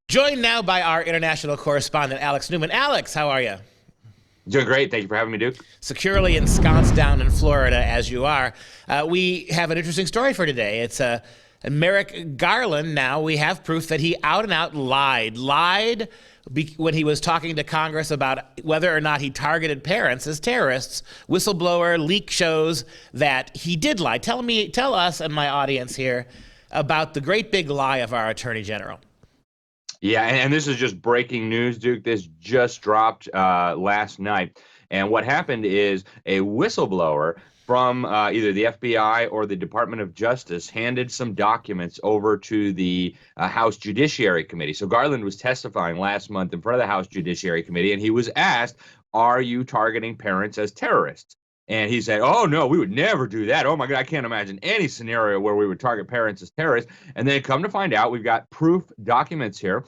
Joined now by our international correspondent, Alex Newman. Alex, how are you? Doing great. Thank you for having me, Duke. Securely ensconced down in Florida, as you are. We have an interesting story for today. It's Merrick Garland. Now we have proof that he out and out lied when he was talking to Congress about whether or not he targeted parents as terrorists. Whistleblower leak shows that he did lie. Tell us and my audience here about the great big lie of our Attorney General. Yeah, and this is just breaking news, Duke. This just dropped last night. And what happened is a whistleblower from either the FBI or the Department of Justice handed some documents over to the House Judiciary Committee. So Garland was testifying last month in front of the House Judiciary Committee, and he was asked, "Are you targeting parents as terrorists?" And he said, "Oh, no, we would never do that. Oh, my God, I can't imagine any scenario where we would target parents as terrorists." And then come to find out, we've got proof documents here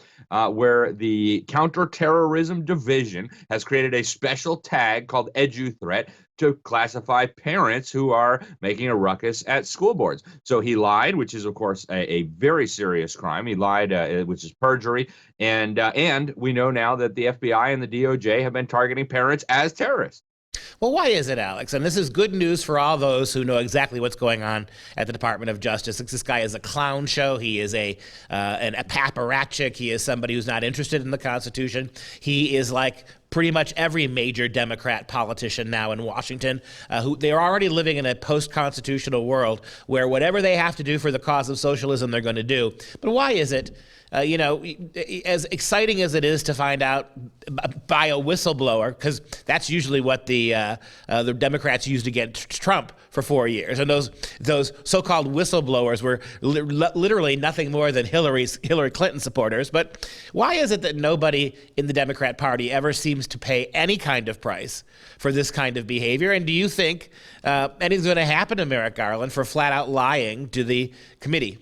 where the Counterterrorism Division has created a special tag called EduThreat to classify parents who are making a ruckus at school boards. So he lied, which is, of course, a very serious crime. He lied, which is perjury. And we know now that the FBI and the DOJ have been targeting parents as terrorists. Well, why is it, Alex? And this is good news for all those who know exactly what's going on at the Department of Justice. This guy is a clown show. He is a apparatchik. He is somebody who's not interested in the Constitution. He is like pretty much every major Democrat politician now in Washington, who they're already living in a post-constitutional world where whatever they have to do for the cause of socialism, they're going to do. But why is it? As exciting as it is to find out by a whistleblower, because that's usually what the Democrats used against Trump for 4 years, and those so-called whistleblowers were literally nothing more than Hillary Clinton supporters. But why is it that nobody in the Democrat Party ever seems to pay any kind of price for this kind of behavior? And do you think anything's going to happen to Merrick Garland for flat out lying to the committee?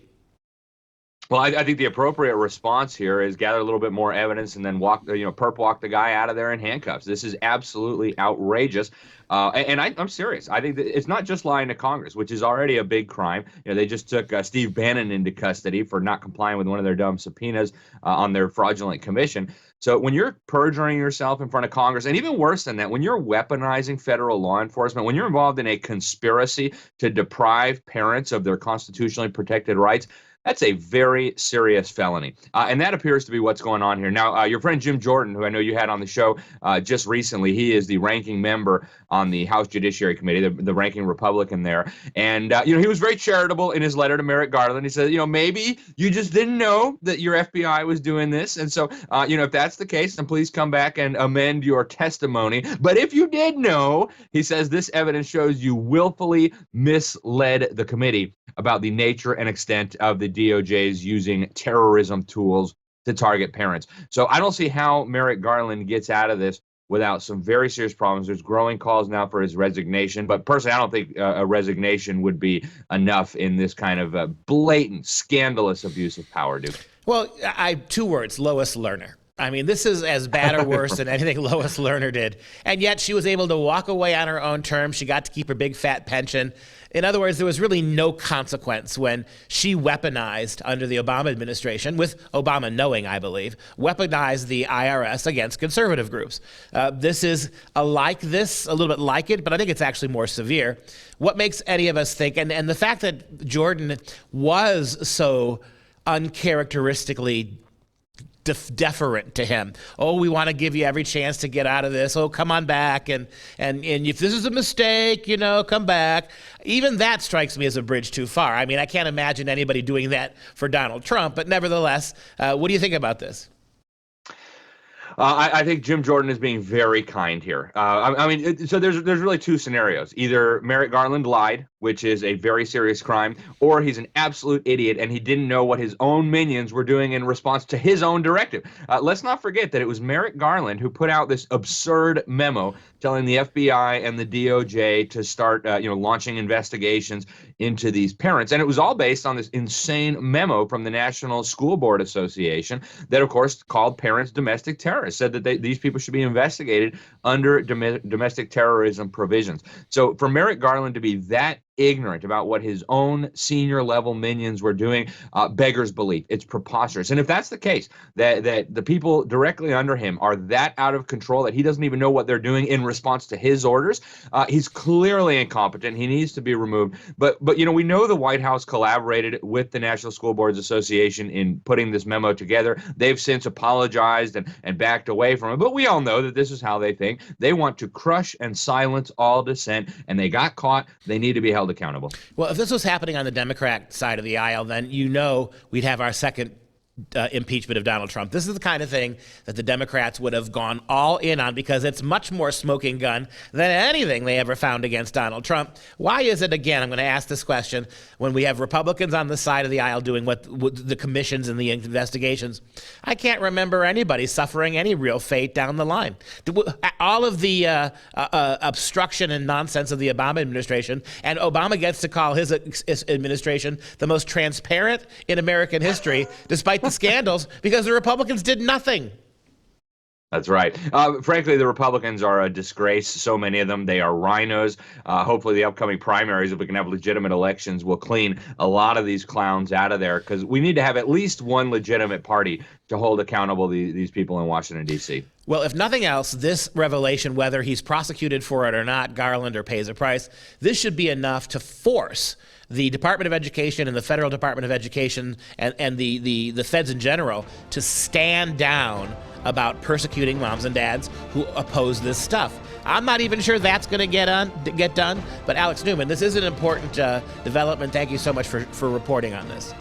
Well, I think the appropriate response here is gather a little bit more evidence and then perp walk the guy out of there in handcuffs. This is absolutely outrageous. I'm serious. I think that it's not just lying to Congress, which is already a big crime. They just took Steve Bannon into custody for not complying with one of their dumb subpoenas on their fraudulent commission. So when you're perjuring yourself in front of Congress, and even worse than that, when you're weaponizing federal law enforcement, when you're involved in a conspiracy to deprive parents of their constitutionally protected rights, that's a very serious felony. And that appears to be what's going on here. Now, your friend Jim Jordan, who I know you had on the show just recently, he is the ranking member on the House Judiciary Committee, the ranking Republican there. And, he was very charitable in his letter to Merrick Garland. He said, maybe you just didn't know that your FBI was doing this. And so, if that's the case, then please come back and amend your testimony. But if you did know, he says, this evidence shows you willfully misled the committee about the nature and extent of the DOJ's using terrorism tools to target parents. So I don't see how Merrick Garland gets out of this without some very serious problems. There's growing calls now for his resignation, but personally, I don't think a resignation would be enough in this kind of blatant, scandalous abuse of power, dude. Well, two words: Lois Lerner. I mean, this is as bad or worse than anything Lois Lerner did. And yet she was able to walk away on her own terms. She got to keep her big fat pension. In other words, there was really no consequence when she weaponized under the Obama administration, with Obama knowing, I believe, weaponized the IRS against conservative groups. This is a little bit like it, but I think it's actually more severe. What makes any of us think, and the fact that Jordan was so uncharacteristically deferent to him. Oh, we want to give you every chance to get out of this. Oh, come on back. And if this is a mistake, come back. Even that strikes me as a bridge too far. I mean, I can't imagine anybody doing that for Donald Trump, but nevertheless, what do you think about this? I think Jim Jordan is being very kind here. So there's really two scenarios. Either Merrick Garland lied, which is a very serious crime, or he's an absolute idiot and he didn't know what his own minions were doing in response to his own directive. Let's not forget that it was Merrick Garland who put out this absurd memo telling the FBI and the DOJ to start, launching investigations into these parents. And it was all based on this insane memo from the National School Board Association that, of course, called parents domestic terrorists, said that these people should be investigated under domestic terrorism provisions. So for Merrick Garland to be that ignorant about what his own senior level minions were doing beggars belief. It's preposterous. And if that's the case, that the people directly under him are that out of control that he doesn't even know what they're doing in response to his orders, he's clearly incompetent. He needs to be removed. But we know the White House collaborated with the National School Boards Association in putting this memo together. They've since apologized and backed away from it. But we all know that this is how they think. They want to crush and silence all dissent, and they got caught. They need to be held accountable. Well, if this was happening on the Democrat side of the aisle, then we'd have our second impeachment of Donald Trump. This is the kind of thing that the Democrats would have gone all in on because it's much more smoking gun than anything they ever found against Donald Trump. Why is it, again, I'm going to ask this question, when we have Republicans on the side of the aisle doing what the commissions and the investigations, I can't remember anybody suffering any real fate down the line. All of the obstruction and nonsense of the Obama administration, and Obama gets to call his administration the most transparent in American history, despite the scandals, because the Republicans did nothing. That's right. Frankly, the Republicans are a disgrace. So many of them, they are rhinos. Hopefully the upcoming primaries, if we can have legitimate elections, will clean a lot of these clowns out of there, because we need to have at least one legitimate party to hold accountable these people in Washington, D.C. Well, if nothing else, this revelation, whether he's prosecuted for it or not, Garland, or pays a price, this should be enough to force the Department of Education and the Federal Department of Education and the feds in general to stand down about persecuting moms and dads who oppose this stuff. I'm not even sure that's going to get done. But Alex Newman, this is an important development. Thank you so much for reporting on this.